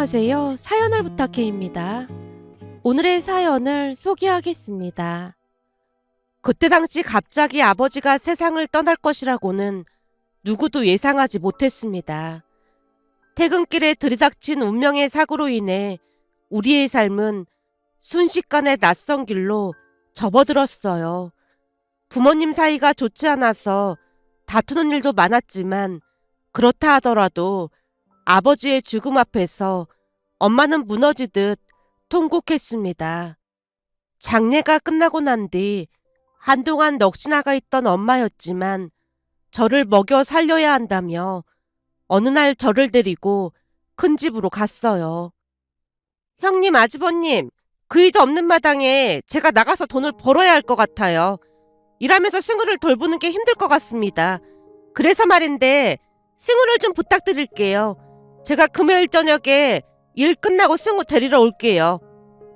안녕하세요. 사연을 부탁해입니다. 오늘의 사연을 소개하겠습니다. 그때 당시 갑자기 아버지가 세상을 떠날 것이라고는 누구도 예상하지 못했습니다. 퇴근길에 들이닥친 운명의 사고로 인해 우리의 삶은 순식간에 낯선 길로 접어들었어요. 부모님 사이가 좋지 않아서 다투는 일도 많았지만 그렇다 하더라도 아버지의 죽음 앞에서 엄마는 무너지듯 통곡했습니다. 장례가 끝나고 난 뒤 한동안 넋이 나가 있던 엄마였지만 저를 먹여 살려야 한다며 어느 날 저를 데리고 큰 집으로 갔어요. 형님, 아주버님, 그이도 없는 마당에 제가 나가서 돈을 벌어야 할 것 같아요. 일하면서 승우를 돌보는 게 힘들 것 같습니다. 그래서 말인데 승우를 좀 부탁드릴게요. 제가 금요일 저녁에 일 끝나고 승우 데리러 올게요.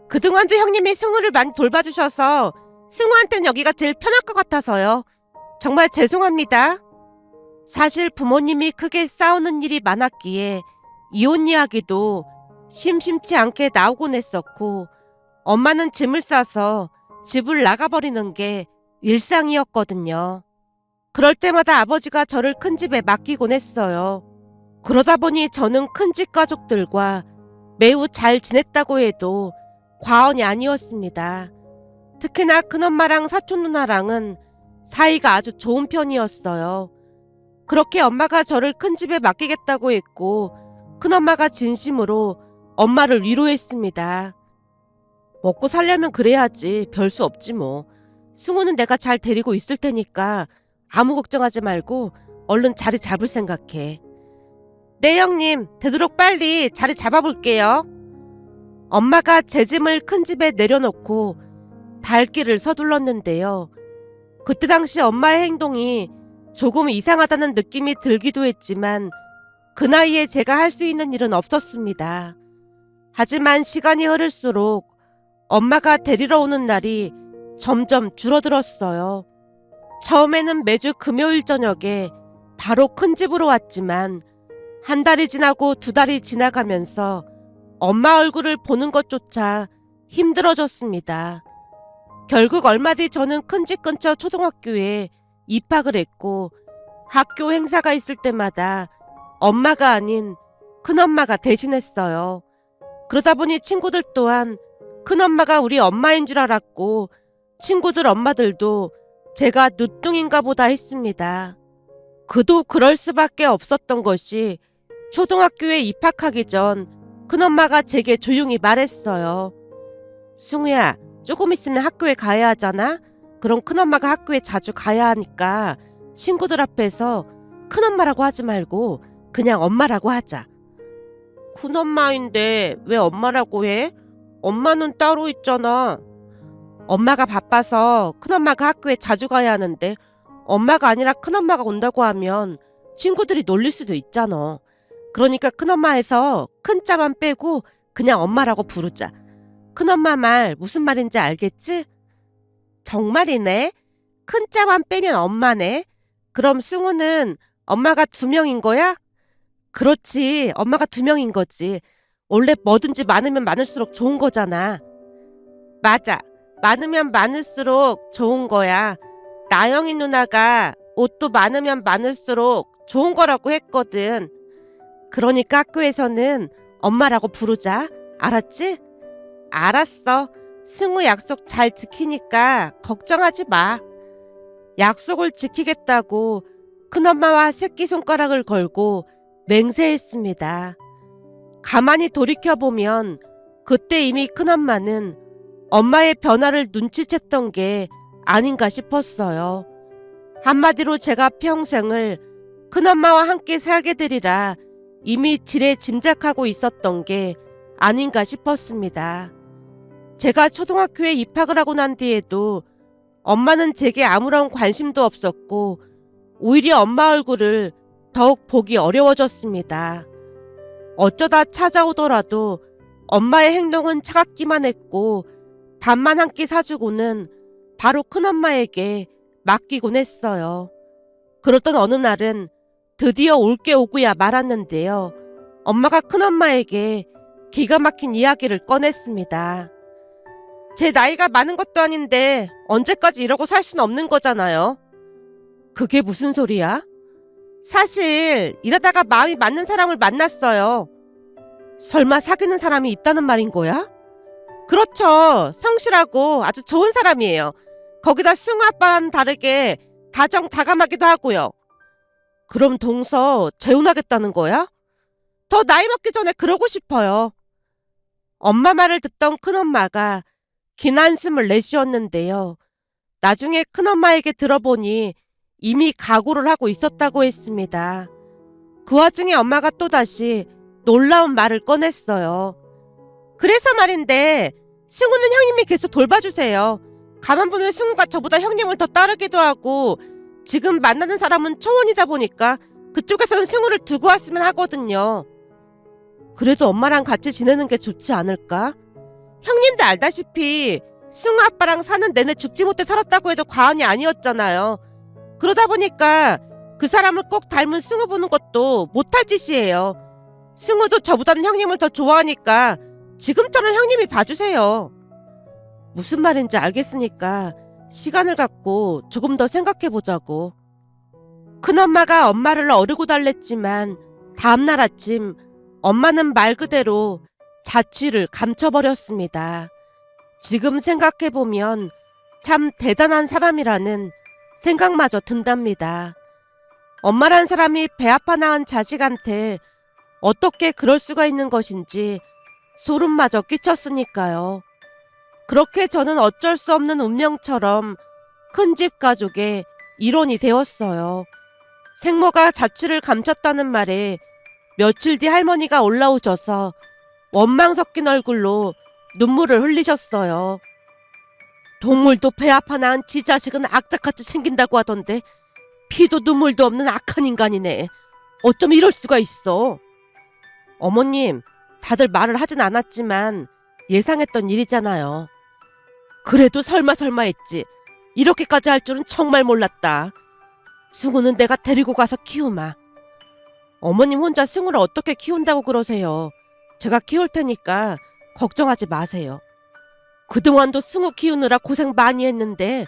그동안도 형님이 승우를 많이 돌봐주셔서 승우한테는 여기가 제일 편할 것 같아서요. 정말 죄송합니다. 사실 부모님이 크게 싸우는 일이 많았기에 이혼 이야기도 심심치 않게 나오곤 했었고 엄마는 짐을 싸서 집을 나가버리는 게 일상이었거든요. 그럴 때마다 아버지가 저를 큰 집에 맡기곤 했어요. 그러다 보니 저는 큰 집 가족들과 매우 잘 지냈다고 해도 과언이 아니었습니다. 특히나 큰엄마랑 사촌 누나랑은 사이가 아주 좋은 편이었어요. 그렇게 엄마가 저를 큰 집에 맡기겠다고 했고 큰엄마가 진심으로 엄마를 위로했습니다. 먹고 살려면 그래야지, 별 수 없지 뭐. 승우는 내가 잘 데리고 있을 테니까 아무 걱정하지 말고 얼른 자리 잡을 생각해. 네 형님, 되도록 빨리 자리 잡아볼게요. 엄마가 제 짐을 큰 집에 내려놓고 발길을 서둘렀는데요. 그때 당시 엄마의 행동이 조금 이상하다는 느낌이 들기도 했지만 그 나이에 제가 할 수 있는 일은 없었습니다. 하지만 시간이 흐를수록 엄마가 데리러 오는 날이 점점 줄어들었어요. 처음에는 매주 금요일 저녁에 바로 큰 집으로 왔지만 한 달이 지나고 두 달이 지나가면서 엄마 얼굴을 보는 것조차 힘들어졌습니다. 결국 얼마 뒤 저는 큰 집 근처 초등학교에 입학을 했고 학교 행사가 있을 때마다 엄마가 아닌 큰엄마가 대신했어요. 그러다 보니 친구들 또한 큰엄마가 우리 엄마인 줄 알았고 친구들 엄마들도 제가 누뚱인가 보다 했습니다. 그도 그럴 수밖에 없었던 것이 초등학교에 입학하기 전 큰엄마가 제게 조용히 말했어요. 승우야, 조금 있으면 학교에 가야 하잖아? 그럼 큰엄마가 학교에 자주 가야 하니까 친구들 앞에서 큰엄마라고 하지 말고 그냥 엄마라고 하자. 큰엄마인데 왜 엄마라고 해? 엄마는 따로 있잖아. 엄마가 바빠서 큰엄마가 학교에 자주 가야 하는데 엄마가 아니라 큰엄마가 온다고 하면 친구들이 놀릴 수도 있잖아. 그러니까 큰엄마에서 큰 자만 빼고 그냥 엄마라고 부르자. 큰엄마 말 무슨 말인지 알겠지? 정말이네. 큰 자만 빼면 엄마네. 그럼 승우는 엄마가 2명인 거야? 그렇지. 엄마가 2명인 거지. 원래 뭐든지 많으면 많을수록 좋은 거잖아. 맞아. 많으면 많을수록 좋은 거야. 나영이 누나가 옷도 많으면 많을수록 좋은 거라고 했거든. 그러니까 학교에서는 엄마라고 부르자. 알았지? 알았어. 승우 약속 잘 지키니까 걱정하지 마. 약속을 지키겠다고 큰엄마와 새끼손가락을 걸고 맹세했습니다. 가만히 돌이켜보면 그때 이미 큰엄마는 엄마의 변화를 눈치챘던 게 아닌가 싶었어요. 한마디로 제가 평생을 큰엄마와 함께 살게 되리라 이미 지레 짐작하고 있었던 게 아닌가 싶었습니다. 제가 초등학교에 입학을 하고 난 뒤에도 엄마는 제게 아무런 관심도 없었고 오히려 엄마 얼굴을 더욱 보기 어려워졌습니다. 어쩌다 찾아오더라도 엄마의 행동은 차갑기만 했고 밥만 한 끼 사주고는 바로 큰엄마에게 맡기곤 했어요. 그러던 어느 날은 드디어 올게 오고야 말았는데요. 엄마가 큰엄마에게 기가 막힌 이야기를 꺼냈습니다. 제 나이가 많은 것도 아닌데 언제까지 이러고 살 수는 없는 거잖아요. 그게 무슨 소리야? 사실 이러다가 마음이 맞는 사람을 만났어요. 설마 사귀는 사람이 있다는 말인 거야? 그렇죠. 성실하고 아주 좋은 사람이에요. 거기다 승우 아빠와는 다르게 다정다감하기도 하고요. 그럼 동서 재혼하겠다는 거야? 더 나이 먹기 전에 그러고 싶어요. 엄마 말을 듣던 큰엄마가 긴 한숨을 내쉬었는데요. 나중에 큰엄마에게 들어보니 이미 각오를 하고 있었다고 했습니다. 그 와중에 엄마가 또다시 놀라운 말을 꺼냈어요. 그래서 말인데 승우는 형님이 계속 돌봐주세요. 가만 보면 승우가 저보다 형님을 더 따르기도 하고 지금 만나는 사람은 초혼이다 보니까 그쪽에서는 승우를 두고 왔으면 하거든요. 그래도 엄마랑 같이 지내는 게 좋지 않을까? 형님도 알다시피 승우 아빠랑 사는 내내 죽지 못해 살았다고 해도 과언이 아니었잖아요. 그러다 보니까 그 사람을 꼭 닮은 승우 보는 것도 못할 짓이에요. 승우도 저보다는 형님을 더 좋아하니까 지금처럼 형님이 봐주세요. 무슨 말인지 알겠으니까 시간을 갖고 조금 더 생각해보자고. 큰엄마가 엄마를 어르고 달랬지만 다음날 아침 엄마는 말 그대로 자취를 감춰버렸습니다. 지금 생각해보면 참 대단한 사람이라는 생각마저 든답니다. 엄마란 사람이 배 아파 낳은 자식한테 어떻게 그럴 수가 있는 것인지 소름마저 끼쳤으니까요. 그렇게 저는 어쩔 수 없는 운명처럼 큰집 가족의 일원이 되었어요. 생모가 자취를 감췄다는 말에 며칠 뒤 할머니가 올라오셔서 원망 섞인 얼굴로 눈물을 흘리셨어요. 동물도 배 아파 낳은 지 자식은 악착같이 생긴다고 하던데 피도 눈물도 없는 악한 인간이네. 어쩜 이럴 수가 있어. 어머님, 다들 말을 하진 않았지만 예상했던 일이잖아요. 그래도 설마 했지. 이렇게까지 할 줄은 정말 몰랐다. 승우는 내가 데리고 가서 키우마. 어머님 혼자 승우를 어떻게 키운다고 그러세요. 제가 키울 테니까 걱정하지 마세요. 그동안도 승우 키우느라 고생 많이 했는데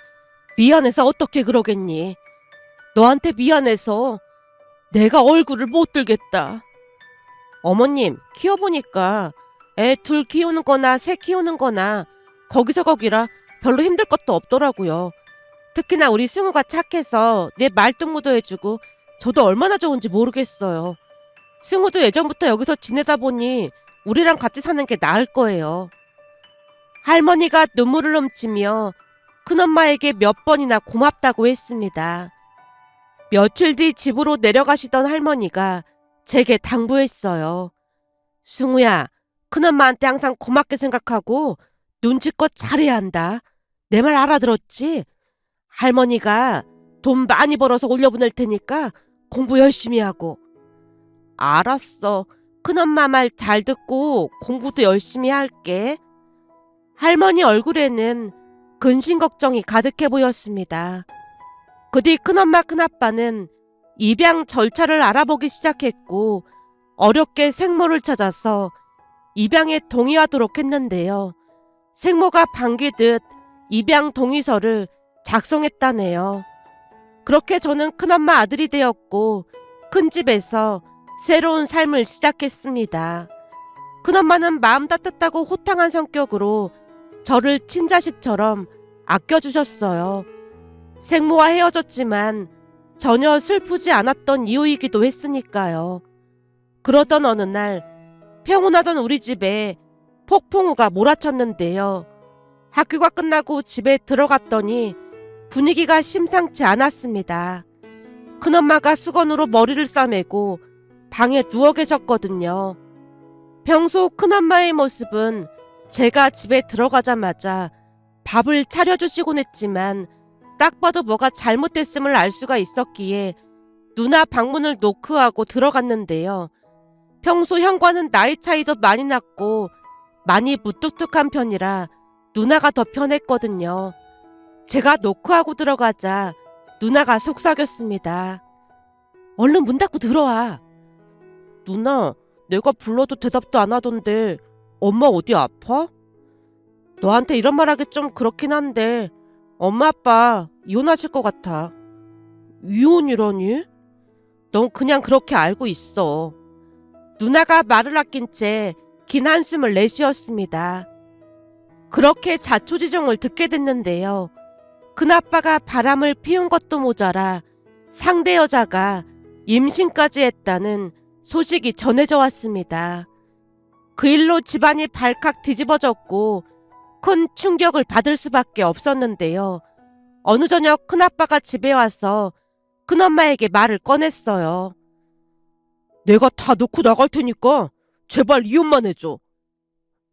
미안해서 어떻게 그러겠니. 너한테 미안해서 내가 얼굴을 못 들겠다. 어머님, 키워보니까 애 둘 키우는 거나 새 키우는 거나 거기서 거기라 별로 힘들 것도 없더라고요. 특히나 우리 승우가 착해서 내 말동무도 해주고 저도 얼마나 좋은지 모르겠어요. 승우도 예전부터 여기서 지내다 보니 우리랑 같이 사는 게 나을 거예요. 할머니가 눈물을 훔치며 큰엄마에게 몇 번이나 고맙다고 했습니다. 며칠 뒤 집으로 내려가시던 할머니가 제게 당부했어요. 승우야, 큰엄마한테 항상 고맙게 생각하고 눈치껏 잘해야 한다. 내 말 알아들었지? 할머니가 돈 많이 벌어서 올려보낼 테니까 공부 열심히 하고. 알았어. 큰엄마 말 잘 듣고 공부도 열심히 할게. 할머니 얼굴에는 근심 걱정이 가득해 보였습니다. 그 뒤 큰엄마 큰아빠는 입양 절차를 알아보기 시작했고 어렵게 생모를 찾아서 입양에 동의하도록 했는데요. 생모가 반기듯 입양 동의서를 작성했다네요. 그렇게 저는 큰엄마 아들이 되었고 큰 집에서 새로운 삶을 시작했습니다. 큰엄마는 마음 따뜻하고 호탕한 성격으로 저를 친자식처럼 아껴주셨어요. 생모와 헤어졌지만 전혀 슬프지 않았던 이유이기도 했으니까요. 그러던 어느 날 평온하던 우리 집에 폭풍우가 몰아쳤는데요. 학교가 끝나고 집에 들어갔더니 분위기가 심상치 않았습니다. 큰엄마가 수건으로 머리를 싸매고 방에 누워 계셨거든요. 평소 큰엄마의 모습은 제가 집에 들어가자마자 밥을 차려주시곤 했지만 딱 봐도 뭐가 잘못됐음을 알 수가 있었기에 누나 방문을 노크하고 들어갔는데요. 평소 형과는 나이 차이도 많이 났고 많이 무뚝뚝한 편이라 누나가 더 편했거든요. 제가 노크하고 들어가자 누나가 속삭였습니다. 얼른 문 닫고 들어와. 누나, 내가 불러도 대답도 안 하던데 엄마 어디 아파? 너한테 이런 말 하기 좀 그렇긴 한데 엄마 아빠 이혼하실 것 같아. 이혼이라니? 넌 그냥 그렇게 알고 있어. 누나가 말을 아낀 채 긴 한숨을 내쉬었습니다. 그렇게 자초지종을 듣게 됐는데요. 큰아빠가 바람을 피운 것도 모자라 상대 여자가 임신까지 했다는 소식이 전해져 왔습니다. 그 일로 집안이 발칵 뒤집어졌고 큰 충격을 받을 수밖에 없었는데요. 어느 저녁 큰아빠가 집에 와서 큰엄마에게 말을 꺼냈어요. 내가 다 놓고 나갈 테니까 제발 이혼만 해줘.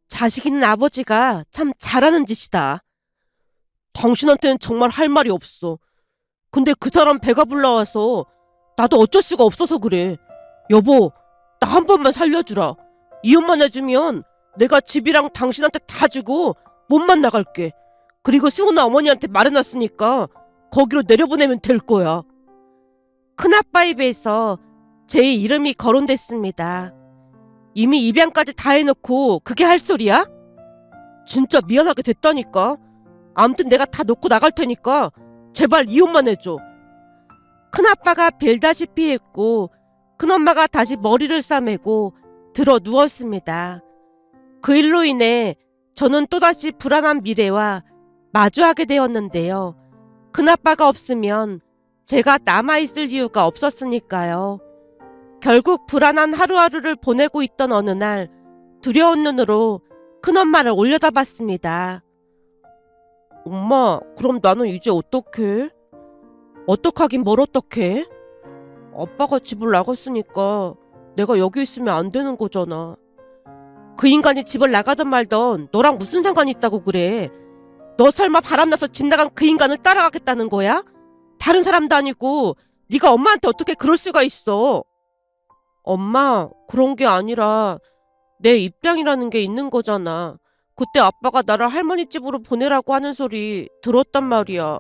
자식 있는 아버지가 참 잘하는 짓이다. 당신한테는 정말 할 말이 없어. 근데 그 사람 배가 불러와서 나도 어쩔 수가 없어서 그래. 여보, 나 한 번만 살려주라. 이혼만 해주면 내가 집이랑 당신한테 다 주고 몸만 나갈게. 그리고 수은아 어머니한테 말해놨으니까 거기로 내려보내면 될 거야. 큰아빠 입에서 제 이름이 거론됐습니다. 이미 입양까지 다 해놓고 그게 할 소리야? 진짜 미안하게 됐다니까. 아무튼 내가 다 놓고 나갈 테니까 제발 이혼만 해줘. 큰아빠가 빌다시피 했고 큰엄마가 다시 머리를 싸매고 들어 누웠습니다. 그 일로 인해 저는 또다시 불안한 미래와 마주하게 되었는데요. 큰아빠가 없으면 제가 남아있을 이유가 없었으니까요. 결국 불안한 하루하루를 보내고 있던 어느 날 두려운 눈으로 큰엄마를 올려다봤습니다. 엄마, 그럼 나는 이제 어떡해? 어떡하긴 뭘 어떡해? 아빠가 집을 나갔으니까 내가 여기 있으면 안 되는 거잖아. 그 인간이 집을 나가든 말든 너랑 무슨 상관이 있다고 그래? 너 설마 바람나서 집 나간 그 인간을 따라가겠다는 거야? 다른 사람도 아니고 네가 엄마한테 어떻게 그럴 수가 있어? 엄마, 그런 게 아니라 내 입장이라는 게 있는 거잖아. 그때 아빠가 나를 할머니 집으로 보내라고 하는 소리 들었단 말이야.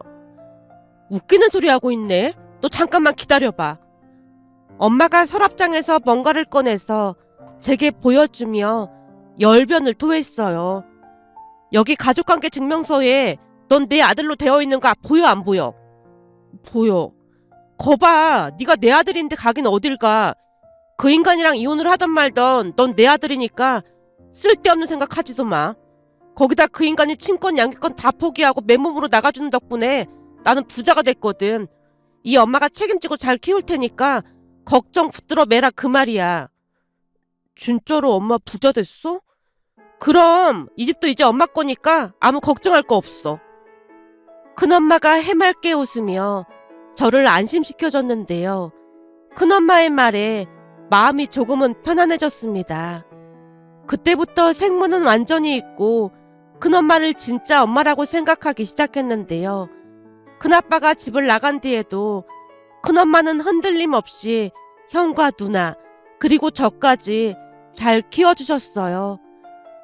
웃기는 소리 하고 있네. 너 잠깐만 기다려봐. 엄마가 서랍장에서 뭔가를 꺼내서 제게 보여주며 열변을 토했어요. 여기 가족관계 증명서에 넌 내 아들로 되어 있는 거 보여 안 보여? 보여. 거봐, 네가 내 아들인데 가긴 어딜 가. 그 인간이랑 이혼을 하던 말던 넌 내 아들이니까 쓸데없는 생각하지도 마. 거기다 그 인간이 친권 양육권 다 포기하고 맨몸으로 나가주는 덕분에 나는 부자가 됐거든. 이 엄마가 책임지고 잘 키울 테니까 걱정 붙들어 매라 그 말이야. 진짜로 엄마 부자 됐어? 그럼 이 집도 이제 엄마 거니까 아무 걱정할 거 없어. 큰엄마가 해맑게 웃으며 저를 안심시켜줬는데요. 큰엄마의 말에 마음이 조금은 편안해졌습니다. 그때부터 생모는 완전히 잊고 큰엄마를 진짜 엄마라고 생각하기 시작했는데요. 큰아빠가 집을 나간 뒤에도 큰엄마는 흔들림 없이 형과 누나 그리고 저까지 잘 키워주셨어요.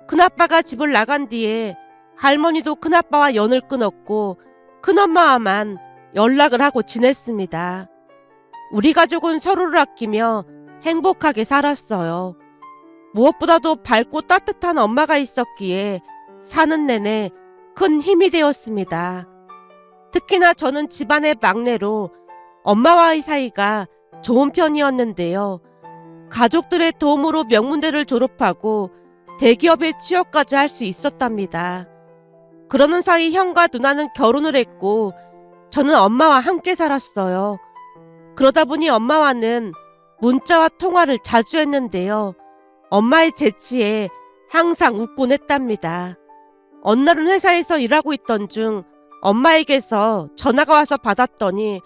큰아빠가 집을 나간 뒤에 할머니도 큰아빠와 연을 끊었고 큰엄마와만 연락을 하고 지냈습니다. 우리 가족은 서로를 아끼며 행복하게 살았어요. 무엇보다도 밝고 따뜻한 엄마가 있었기에 사는 내내 큰 힘이 되었습니다. 특히나 저는 집안의 막내로 엄마와의 사이가 좋은 편이었는데요. 가족들의 도움으로 명문대를 졸업하고 대기업에 취업까지 할 수 있었답니다. 그러는 사이 형과 누나는 결혼을 했고 저는 엄마와 함께 살았어요. 그러다 보니 엄마와는 문자와 통화를 자주 했는데요. 엄마의 재치에 항상 웃곤 했답니다. 어느 날은 회사에서 일하고 있던 중 엄마에게서 전화가 와서 받았더니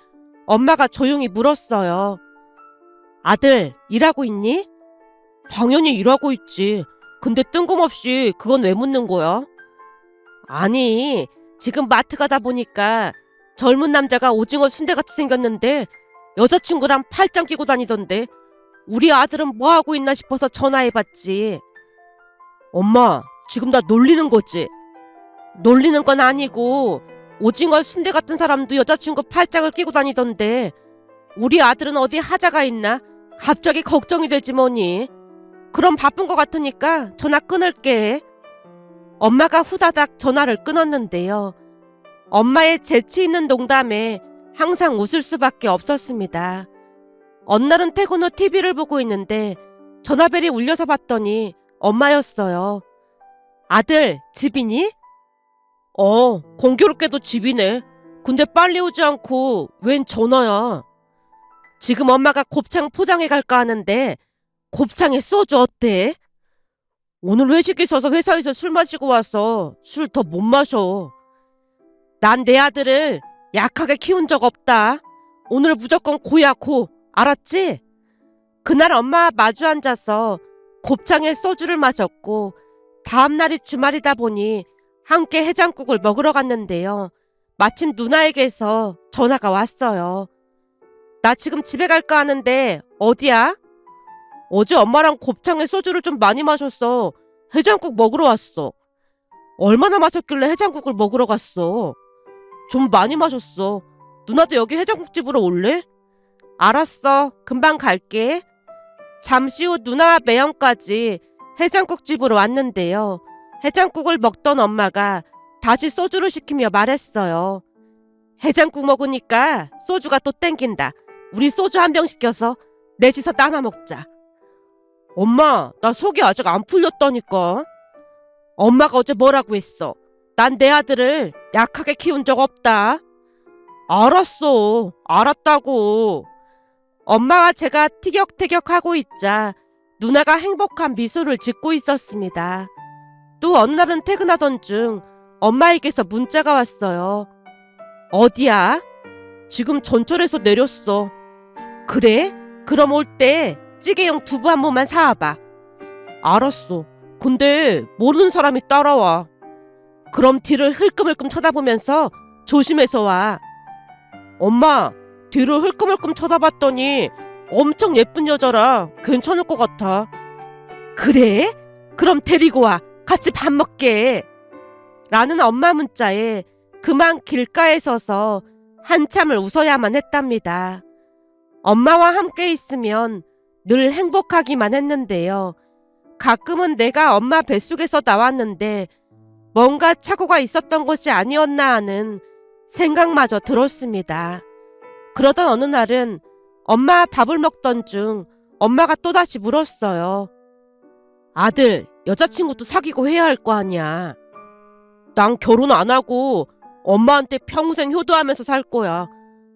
엄마가 조용히 물었어요. 아들, 일하고 있니? 당연히 일하고 있지. 근데 뜬금없이 그건 왜 묻는 거야? 아니, 지금 마트 가다 보니까 젊은 남자가 오징어 순대같이 생겼는데 여자친구랑 팔짱 끼고 다니던데 우리 아들은 뭐하고 있나 싶어서 전화해봤지. 엄마, 지금 나 놀리는 거지? 놀리는 건 아니고 오징어 순대 같은 사람도 여자친구 팔짱을 끼고 다니던데 우리 아들은 어디 하자가 있나? 갑자기 걱정이 되지 뭐니. 그럼 바쁜 것 같으니까 전화 끊을게. 엄마가 후다닥 전화를 끊었는데요. 엄마의 재치 있는 농담에 항상 웃을 수밖에 없었습니다. 어느 날은 퇴근 후 TV를 보고 있는데 전화벨이 울려서 봤더니 엄마였어요. 아들, 집이니? 공교롭게도 집이네. 근데 빨리 오지 않고 웬 전화야? 지금 엄마가 곱창 포장해 갈까 하는데 곱창에 소주 어때? 오늘 회식 있어서 회사에서 술 마시고 와서 술 더 못 마셔. 난 내 아들을 약하게 키운 적 없다. 오늘 무조건 고야 고. 알았지? 그날 엄마와 마주 앉아서 곱창에 소주를 마셨고 다음날이 주말이다 보니 함께 해장국을 먹으러 갔는데요. 마침 누나에게서 전화가 왔어요. 나 지금 집에 갈까 하는데 어디야? 어제 엄마랑 곱창에 소주를 좀 많이 마셨어. 해장국 먹으러 왔어. 얼마나 마셨길래 해장국을 먹으러 갔어? 좀 많이 마셨어. 누나도 여기 해장국집으로 올래? 알았어. 금방 갈게. 잠시 후 누나와 매형까지 해장국집으로 왔는데요. 해장국을 먹던 엄마가 다시 소주를 시키며 말했어요. 해장국 먹으니까 소주가 또 땡긴다. 우리 소주 한 병 시켜서 넷이서 나눠 먹자. 엄마, 나 속이 아직 안 풀렸다니까. 엄마가 어제 뭐라고 했어? 난 내 아들을 약하게 키운 적 없다. 알았어. 알았다고. 엄마와 제가 티격태격하고 있자 누나가 행복한 미소를 짓고 있었습니다. 또 어느 날은 퇴근하던 중 엄마에게서 문자가 왔어요. 어디야? 지금 전철에서 내렸어. 그래? 그럼 올 때 찌개용 두부 한 모만 사와봐. 알았어. 근데 모르는 사람이 따라와. 그럼 뒤를 흘끔흘끔 쳐다보면서 조심해서 와. 엄마, 뒤를 흘끔흘끔 쳐다봤더니 엄청 예쁜 여자라 괜찮을 것 같아. 그래? 그럼 데리고 와. 같이 밥 먹게. 라는 엄마 문자에 그만 길가에 서서 한참을 웃어야만 했답니다. 엄마와 함께 있으면 늘 행복하기만 했는데요. 가끔은 내가 엄마 뱃속에서 나왔는데 뭔가 착오가 있었던 것이 아니었나 하는 생각마저 들었습니다. 그러던 어느 날은 엄마 밥을 먹던 중 엄마가 또다시 물었어요. 아들, 여자친구도 사귀고 해야 할 거 아니야. 난 결혼 안 하고 엄마한테 평생 효도하면서 살 거야.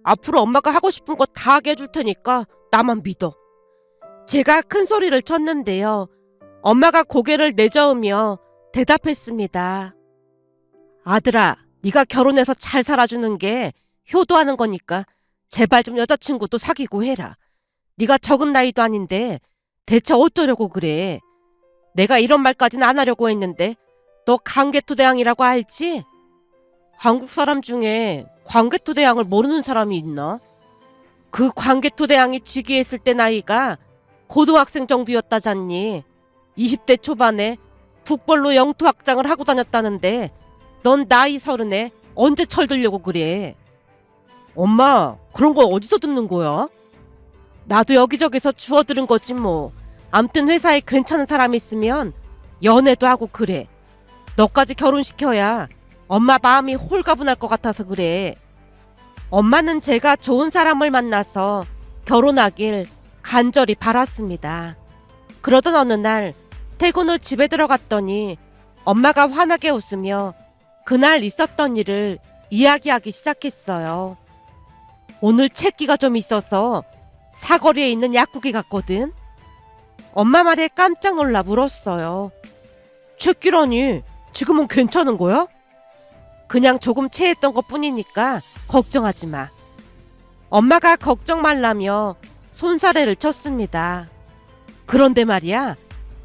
앞으로 엄마가 하고 싶은 거 다 하게 해줄 테니까 나만 믿어. 제가 큰 소리를 쳤는데요. 엄마가 고개를 내저으며 대답했습니다. 아들아, 네가 결혼해서 잘 살아주는 게 효도하는 거니까 제발 좀 여자친구도 사귀고 해라. 네가 적은 나이도 아닌데 대체 어쩌려고 그래. 내가 이런 말까지는 안 하려고 했는데 너 광개토대왕이라고 알지? 한국 사람 중에 광개토대왕을 모르는 사람이 있나? 그 광개토대왕이 즉위했을 때 나이가 고등학생 정도였다잖니. 20대 초반에 북벌로 영토 확장을 하고 다녔다는데 넌 나이 30에 언제 철들려고 그래? 엄마, 그런 거 어디서 듣는 거야? 나도 여기저기서 주워 들은 거지 뭐. 암튼 회사에 괜찮은 사람 있으면 연애도 하고 그래. 너까지 결혼시켜야 엄마 마음이 홀가분할 것 같아서 그래. 엄마는 제가 좋은 사람을 만나서 결혼하길 간절히 바랐습니다. 그러던 어느 날 퇴근 후 집에 들어갔더니 엄마가 환하게 웃으며 그날 있었던 일을 이야기하기 시작했어요. 오늘 채기가 좀 있어서 사거리에 있는 약국에 갔거든. 엄마 말에 깜짝 놀라 물었어요. 채기라니, 지금은 괜찮은 거야? 그냥 조금 체했던 것 뿐이니까 걱정하지 마. 엄마가 걱정 말라며 손사래를 쳤습니다. 그런데 말이야,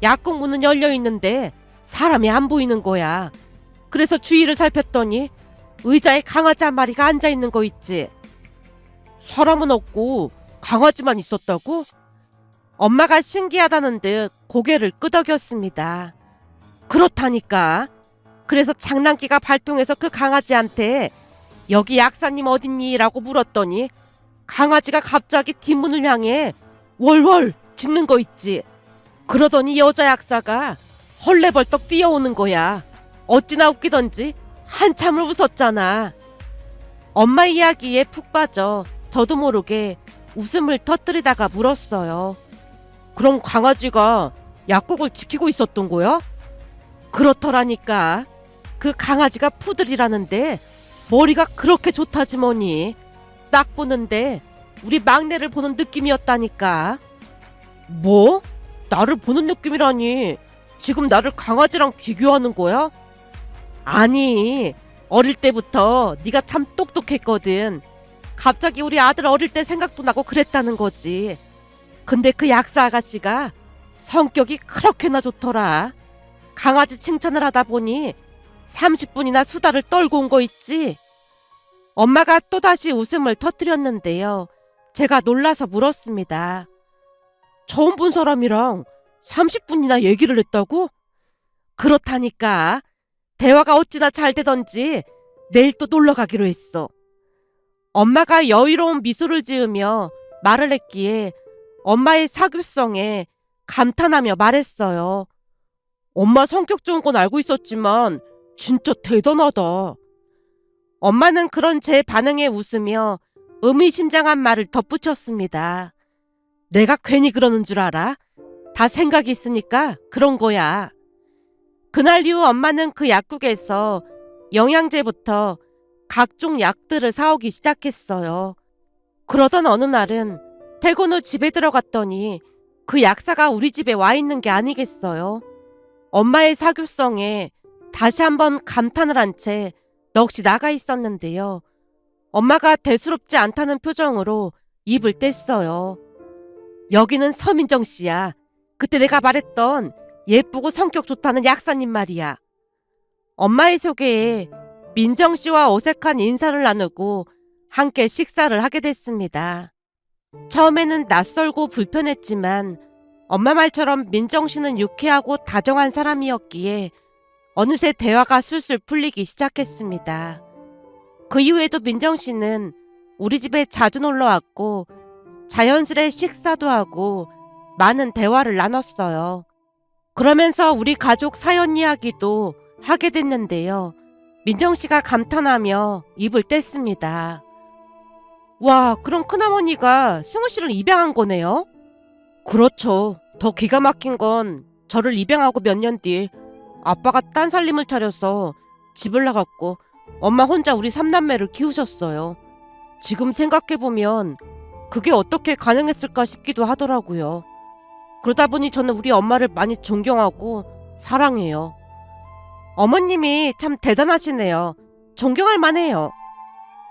약국 문은 열려 있는데 사람이 안 보이는 거야. 그래서 주위를 살폈더니 의자에 강아지 한 마리가 앉아 있는 거 있지. 사람은 없고 강아지만 있었다고? 엄마가 신기하다는 듯 고개를 끄덕였습니다. 그렇다니까. 그래서 장난기가 발동해서 그 강아지한테 여기 약사님 어딨니? 라고 물었더니 강아지가 갑자기 뒷문을 향해 월월 짖는 거 있지. 그러더니 여자 약사가 헐레벌떡 뛰어오는 거야. 어찌나 웃기던지 한참을 웃었잖아. 엄마 이야기에 푹 빠져 저도 모르게 웃음을 터뜨리다가 물었어요. 그럼 강아지가 약국을 지키고 있었던 거야? 그렇더라니까. 그 강아지가 푸들이라는데 머리가 그렇게 좋다지 뭐니. 딱 보는데 우리 막내를 보는 느낌이었다니까. 뭐? 나를 보는 느낌이라니. 지금 나를 강아지랑 비교하는 거야? 아니, 어릴 때부터 네가 참 똑똑했거든. 갑자기 우리 아들 어릴 때 생각도 나고 그랬다는 거지. 근데 그 약사 아가씨가 성격이 그렇게나 좋더라. 강아지 칭찬을 하다 보니 30분이나 수다를 떨고 온 거 있지. 엄마가 또다시 웃음을 터뜨렸는데요. 제가 놀라서 물었습니다. 처음 본 사람이랑 30분이나 얘기를 했다고? 그렇다니까. 대화가 어찌나 잘 되던지 내일 또 놀러 가기로 했어. 엄마가 여유로운 미소를 지으며 말을 했기에 엄마의 사교성에 감탄하며 말했어요. 엄마 성격 좋은 건 알고 있었지만 진짜 대단하다. 엄마는 그런 제 반응에 웃으며 의미심장한 말을 덧붙였습니다. 내가 괜히 그러는 줄 알아? 다 생각이 있으니까 그런 거야. 그날 이후 엄마는 그 약국에서 영양제부터 각종 약들을 사오기 시작했어요. 그러던 어느 날은 퇴근 후 집에 들어갔더니 그 약사가 우리 집에 와 있는 게 아니겠어요. 엄마의 사교성에 다시 한번 감탄을 한 채 넋이 나가 있었는데요. 엄마가 대수롭지 않다는 표정으로 입을 뗐어요. 여기는 서민정 씨야. 그때 내가 말했던 예쁘고 성격 좋다는 약사님 말이야. 엄마의 소개에 민정 씨와 어색한 인사를 나누고 함께 식사를 하게 됐습니다. 처음에는 낯설고 불편했지만 엄마 말처럼 민정 씨는 유쾌하고 다정한 사람이었기에 어느새 대화가 술술 풀리기 시작했습니다. 그 이후에도 민정 씨는 우리 집에 자주 놀러 왔고 자연스레 식사도 하고 많은 대화를 나눴어요. 그러면서 우리 가족 사연 이야기도 하게 됐는데요. 민정 씨가 감탄하며 입을 뗐습니다. 와, 그럼 큰어머니가 승우 씨를 입양한 거네요? 그렇죠. 더 기가 막힌 건 저를 입양하고 몇 년 뒤 아빠가 딴 살림을 차려서 집을 나갔고 엄마 혼자 우리 삼남매를 키우셨어요. 지금 생각해보면 그게 어떻게 가능했을까 싶기도 하더라고요. 그러다 보니 저는 우리 엄마를 많이 존경하고 사랑해요. 어머님이 참 대단하시네요. 존경할 만해요.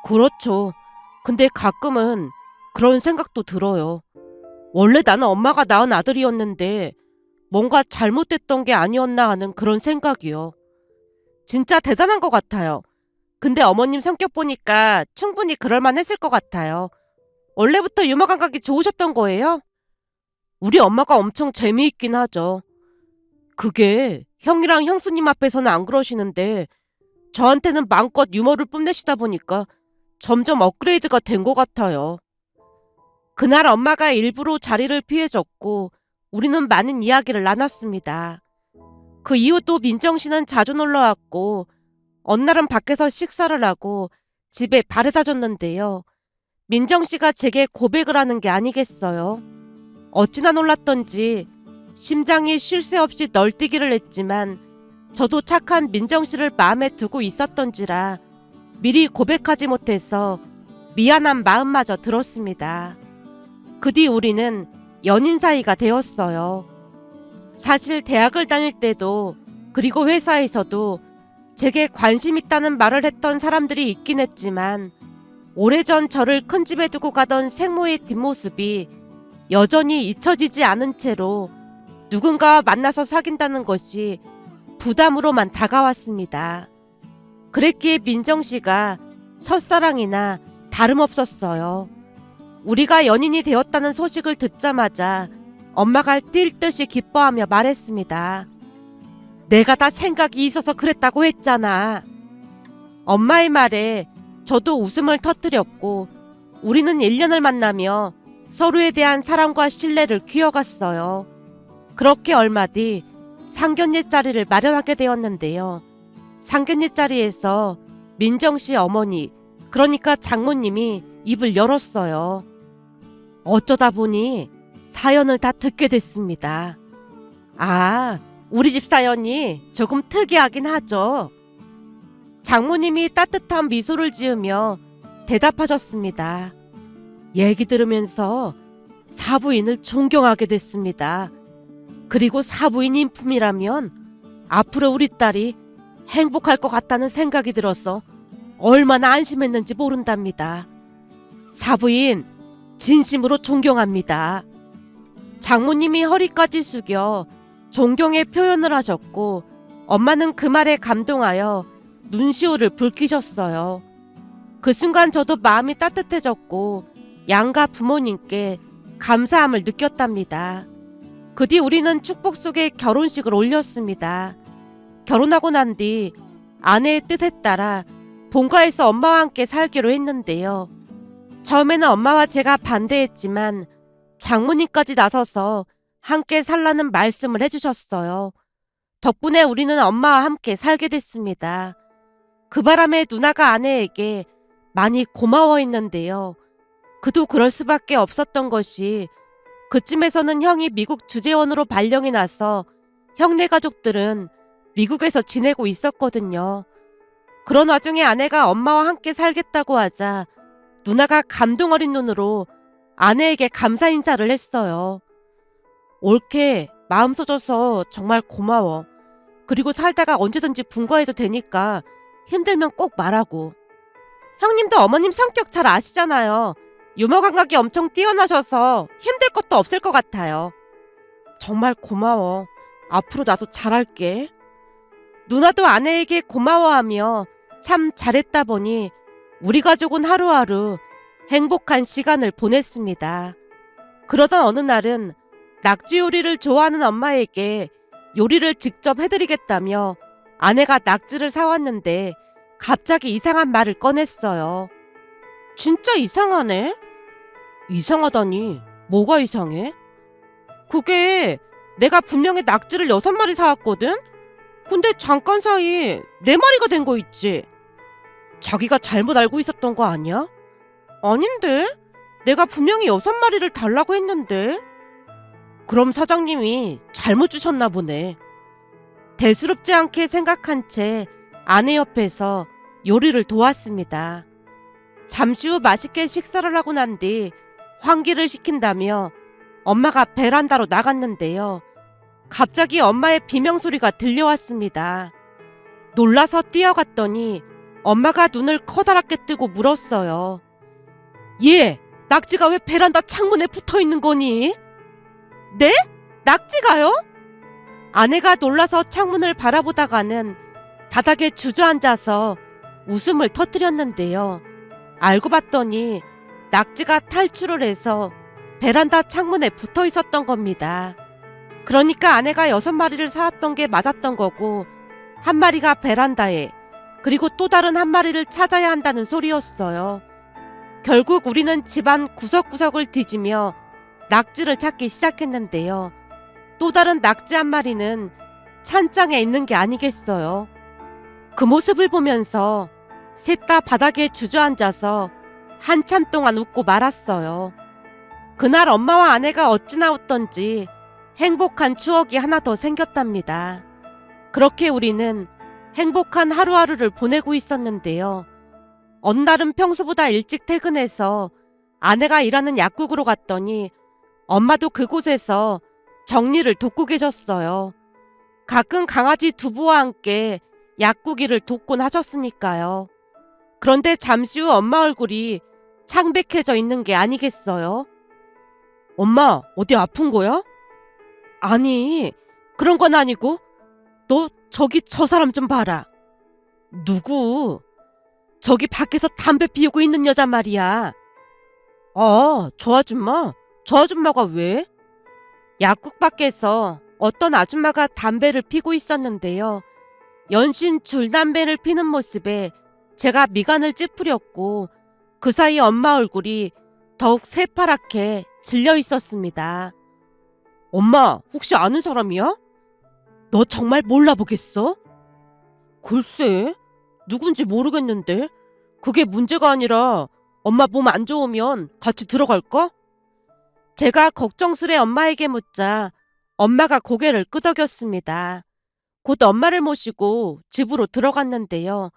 그렇죠. 근데 가끔은 그런 생각도 들어요. 원래 나는 엄마가 낳은 아들이었는데 뭔가 잘못됐던 게 아니었나 하는 그런 생각이요. 진짜 대단한 것 같아요. 근데 어머님 성격 보니까 충분히 그럴만 했을 것 같아요. 원래부터 유머 감각이 좋으셨던 거예요? 우리 엄마가 엄청 재미있긴 하죠. 그게 형이랑 형수님 앞에서는 안 그러시는데 저한테는 마음껏 유머를 뽐내시다 보니까 점점 업그레이드가 된 것 같아요. 그날 엄마가 일부러 자리를 피해줬고 우리는 많은 이야기를 나눴습니다. 그 이후도 민정 씨는 자주 놀러왔고 어느 날은 밖에서 식사를 하고 집에 바래다 줬는데요. 민정 씨가 제게 고백을 하는 게 아니겠어요. 어찌나 놀랐던지 심장이 쉴 새 없이 널뛰기를 했지만 저도 착한 민정 씨를 마음에 두고 있었던지라 미리 고백하지 못해서 미안한 마음마저 들었습니다. 그 뒤 우리는 연인 사이가 되었어요. 사실 대학을 다닐 때도 그리고 회사에서도 제게 관심 있다는 말을 했던 사람들이 있긴 했지만 오래전 저를 큰 집에 두고 가던 생모의 뒷모습이 여전히 잊혀지지 않은 채로 누군가와 만나서 사귄다는 것이 부담으로만 다가왔습니다. 그랬기에 민정 씨가 첫사랑이나 다름없었어요. 우리가 연인이 되었다는 소식을 듣자마자 엄마가 뛸 듯이 기뻐하며 말했습니다. 내가 다 생각이 있어서 그랬다고 했잖아. 엄마의 말에 저도 웃음을 터뜨렸고 우리는 1년을 만나며 서로에 대한 사랑과 신뢰를 키워갔어요. 그렇게 얼마 뒤 상견례 자리를 마련하게 되었는데요. 상견례 자리에서 민정씨 어머니, 그러니까 장모님이 입을 열었어요. 어쩌다 보니 사연을 다 듣게 됐습니다. 아, 우리 집 사연이 조금 특이하긴 하죠. 장모님이 따뜻한 미소를 지으며 대답하셨습니다. 얘기 들으면서 사부인을 존경하게 됐습니다. 그리고 사부인 인품이라면 앞으로 우리 딸이 행복할 것 같다는 생각이 들어서 얼마나 안심했는지 모른답니다. 사부인 진심으로 존경합니다. 장모님이 허리까지 숙여 존경의 표현을 하셨고 엄마는 그 말에 감동하여 눈시울을 붉히셨어요. 그 순간 저도 마음이 따뜻해졌고 양가 부모님께 감사함을 느꼈답니다. 그 뒤 우리는 축복 속에 결혼식을 올렸습니다. 결혼하고 난 뒤 아내의 뜻에 따라 본가에서 엄마와 함께 살기로 했는데요. 처음에는 엄마와 제가 반대했지만 장모님까지 나서서 함께 살라는 말씀을 해주셨어요. 덕분에 우리는 엄마와 함께 살게 됐습니다. 그 바람에 누나가 아내에게 많이 고마워했는데요. 그도 그럴 수밖에 없었던 것이 그쯤에서는 형이 미국 주재원으로 발령이 나서 형네 가족들은 미국에서 지내고 있었거든요. 그런 와중에 아내가 엄마와 함께 살겠다고 하자 누나가 감동 어린 눈으로 아내에게 감사 인사를 했어요. 옳게 마음 써줘서 정말 고마워. 그리고 살다가 언제든지 분가해도 되니까 힘들면 꼭 말하고. 형님도 어머님 성격 잘 아시잖아요. 유머 감각이 엄청 뛰어나셔서 힘들 것도 없을 것 같아요. 정말 고마워. 앞으로 나도 잘할게. 누나도 아내에게 고마워하며 참 잘했다 보니 우리 가족은 하루하루 행복한 시간을 보냈습니다. 그러던 어느 날은 낙지 요리를 좋아하는 엄마에게 요리를 직접 해드리겠다며 아내가 낙지를 사왔는데 갑자기 이상한 말을 꺼냈어요. 진짜 이상하네? 이상하다니 뭐가 이상해? 그게 내가 분명히 낙지를 6마리 사왔거든? 근데 잠깐 사이 4마리가 된 거 있지? 자기가 잘못 알고 있었던 거 아니야? 아닌데? 내가 분명히 6마리를 달라고 했는데? 그럼 사장님이 잘못 주셨나 보네. 대수롭지 않게 생각한 채 아내 옆에서 요리를 도왔습니다. 잠시 후 맛있게 식사를 하고 난 뒤 환기를 시킨다며 엄마가 베란다로 나갔는데요. 갑자기 엄마의 비명소리가 들려왔습니다. 놀라서 뛰어갔더니 엄마가 눈을 커다랗게 뜨고 물었어요. 얘, 낙지가 왜 베란다 창문에 붙어있는 거니? 네? 낙지가요? 아내가 놀라서 창문을 바라보다가는 바닥에 주저앉아서 웃음을 터뜨렸는데요. 알고 봤더니 낙지가 탈출을 해서 베란다 창문에 붙어 있었던 겁니다. 그러니까 아내가 6마리를 사왔던 게 맞았던 거고 1마리가 베란다에, 그리고 또 다른 1마리를 찾아야 한다는 소리였어요. 결국 우리는 집안 구석구석을 뒤지며 낙지를 찾기 시작했는데요. 또 다른 낙지 1마리는 찬장에 있는 게 아니겠어요. 그 모습을 보면서 셋 다 바닥에 주저앉아서 한참 동안 웃고 말았어요. 그날 엄마와 아내가 어찌나 웃던지 행복한 추억이 하나 더 생겼답니다. 그렇게 우리는 행복한 하루하루를 보내고 있었는데요. 어느 날은 평소보다 일찍 퇴근해서 아내가 일하는 약국으로 갔더니 엄마도 그곳에서 정리를 돕고 계셨어요. 가끔 강아지 두부와 함께 약국 일을 돕곤 하셨으니까요. 그런데 잠시 후 엄마 얼굴이 창백해져 있는 게 아니겠어요? 엄마, 어디 아픈 거야? 아니, 그런 건 아니고 너 저기 저 사람 좀 봐라. 누구? 저기 밖에서 담배 피우고 있는 여자 말이야. 아, 저 아줌마? 저 아줌마가 왜? 약국 밖에서 어떤 아줌마가 담배를 피고 있었는데요. 연신 줄담배를 피는 모습에 제가 미간을 찌푸렸고 그 사이 엄마 얼굴이 더욱 새파랗게 질려 있었습니다. 엄마, 혹시 아는 사람이야? 너 정말 몰라보겠어? 글쎄, 누군지 모르겠는데. 그게 문제가 아니라 엄마 몸 안 좋으면 같이 들어갈까? 제가 걱정스레 엄마에게 묻자 엄마가 고개를 끄덕였습니다. 곧 엄마를 모시고 집으로 들어갔는데요.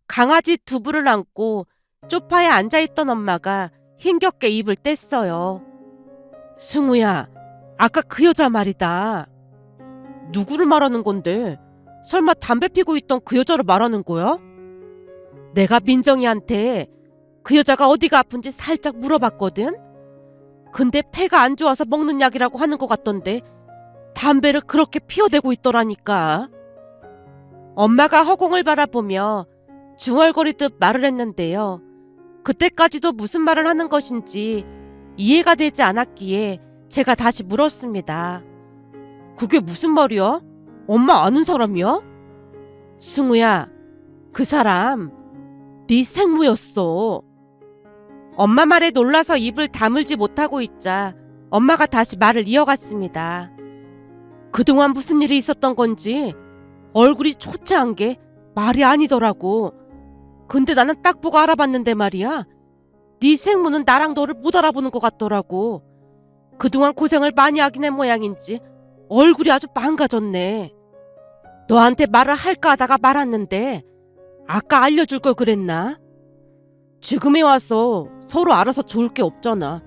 강아지 두부를 안고 소파에 앉아있던 엄마가 힘겹게 입을 뗐어요. 승우야, 아까 그 여자 말이다. 누구를 말하는 건데? 설마 담배 피고 있던 그 여자를 말하는 거야? 내가 민정이한테 그 여자가 어디가 아픈지 살짝 물어봤거든? 근데 폐가 안 좋아서 먹는 약이라고 하는 것 같던데 담배를 그렇게 피워대고 있더라니까. 엄마가 허공을 바라보며 중얼거리듯 말을 했는데요. 그때까지도 무슨 말을 하는 것인지 이해가 되지 않았기에 제가 다시 물었습니다. 그게 무슨 말이야? 엄마 아는 사람이야? 승우야, 그 사람 네 생무였어. 엄마 말에 놀라서 입을 다물지 못하고 있자 엄마가 다시 말을 이어갔습니다. 그동안 무슨 일이 있었던 건지 얼굴이 초췌한 게 말이 아니더라고. 근데 나는 딱 보고 알아봤는데 말이야. 네 생무는 나랑 너를 못 알아보는 것 같더라고. 그동안 고생을 많이 하긴 한 모양인지 얼굴이 아주 망가졌네. 너한테 말을 할까 하다가 말았는데 아까 알려줄 걸 그랬나? 지금에 와서 서로 알아서 좋을 게 없잖아.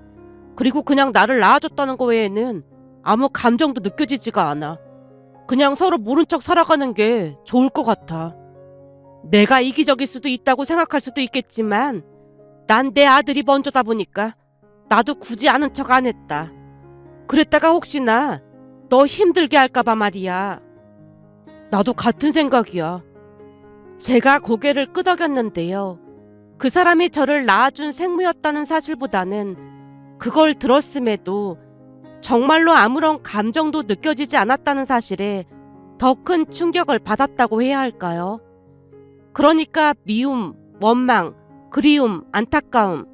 그리고 그냥 나를 낳아줬다는 거 외에는 아무 감정도 느껴지지가 않아. 그냥 서로 모른 척 살아가는 게 좋을 것 같아. 내가 이기적일 수도 있다고 생각할 수도 있겠지만 난 내 아들이 먼저다 보니까 나도 굳이 아는 척 안 했다. 그랬다가 혹시나 너 힘들게 할까봐 말이야. 나도 같은 생각이야. 제가 고개를 끄덕였는데요. 그 사람이 저를 낳아준 생무였다는 사실보다는 그걸 들었음에도 정말로 아무런 감정도 느껴지지 않았다는 사실에 더 큰 충격을 받았다고 해야 할까요? 그러니까 미움, 원망, 그리움, 안타까움,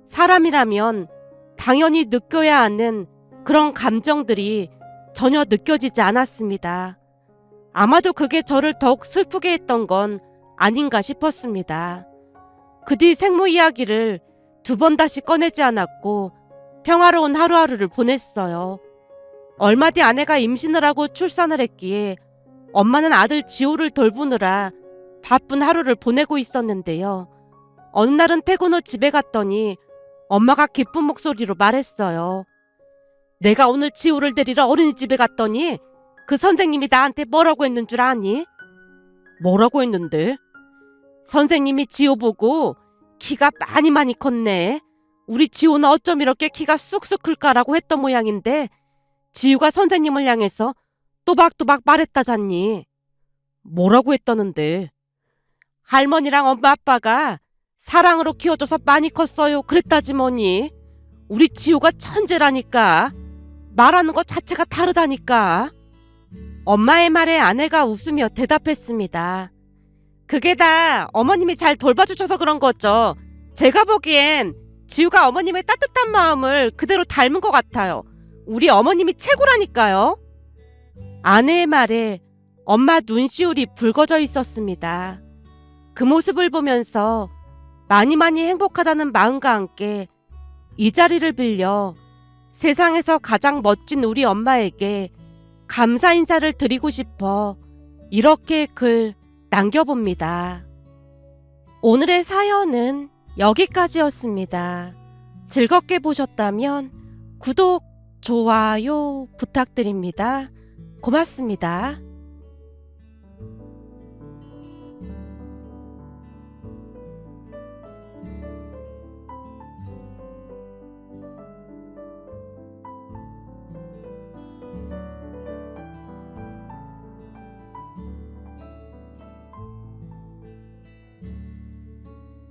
사람이라면 당연히 느껴야 하는 그런 감정들이 전혀 느껴지지 않았습니다. 아마도 그게 저를 더욱 슬프게 했던 건 아닌가 싶었습니다. 그 뒤 생모 이야기를 2번 다시 꺼내지 않았고 평화로운 하루하루를 보냈어요. 얼마 뒤 아내가 임신을 하고 출산을 했기에 엄마는 아들 지호를 돌보느라 바쁜 하루를 보내고 있었는데요. 어느 날은 퇴근 후 집에 갔더니 엄마가 기쁜 목소리로 말했어요. 내가 오늘 지호를 데리러 어린이집에 갔더니 그 선생님이 나한테 뭐라고 했는 줄 아니? 뭐라고 했는데? 선생님이 지호 보고 키가 많이 컸네. 우리 지호는 어쩜 이렇게 키가 쑥쑥 클까라고 했던 모양인데 지호가 선생님을 향해서 또박또박 말했다잖니. 뭐라고 했다는데? 할머니랑 엄마 아빠가 사랑으로 키워줘서 많이 컸어요 그랬다지 뭐니. 우리 지호가 천재라니까. 말하는 것 자체가 다르다니까. 엄마의 말에 아내가 웃으며 대답했습니다. 그게 다 어머님이 잘 돌봐주셔서 그런 거죠. 제가 보기엔 지우가 어머님의 따뜻한 마음을 그대로 닮은 것 같아요. 우리 어머님이 최고라니까요. 아내의 말에 엄마 눈시울이 붉어져 있었습니다. 그 모습을 보면서 많이 행복하다는 마음과 함께 이 자리를 빌려 세상에서 가장 멋진 우리 엄마에게 감사 인사를 드리고 싶어 이렇게 글 남겨봅니다. 오늘의 사연은 여기까지였습니다. 즐겁게 보셨다면 구독, 좋아요 부탁드립니다. 고맙습니다.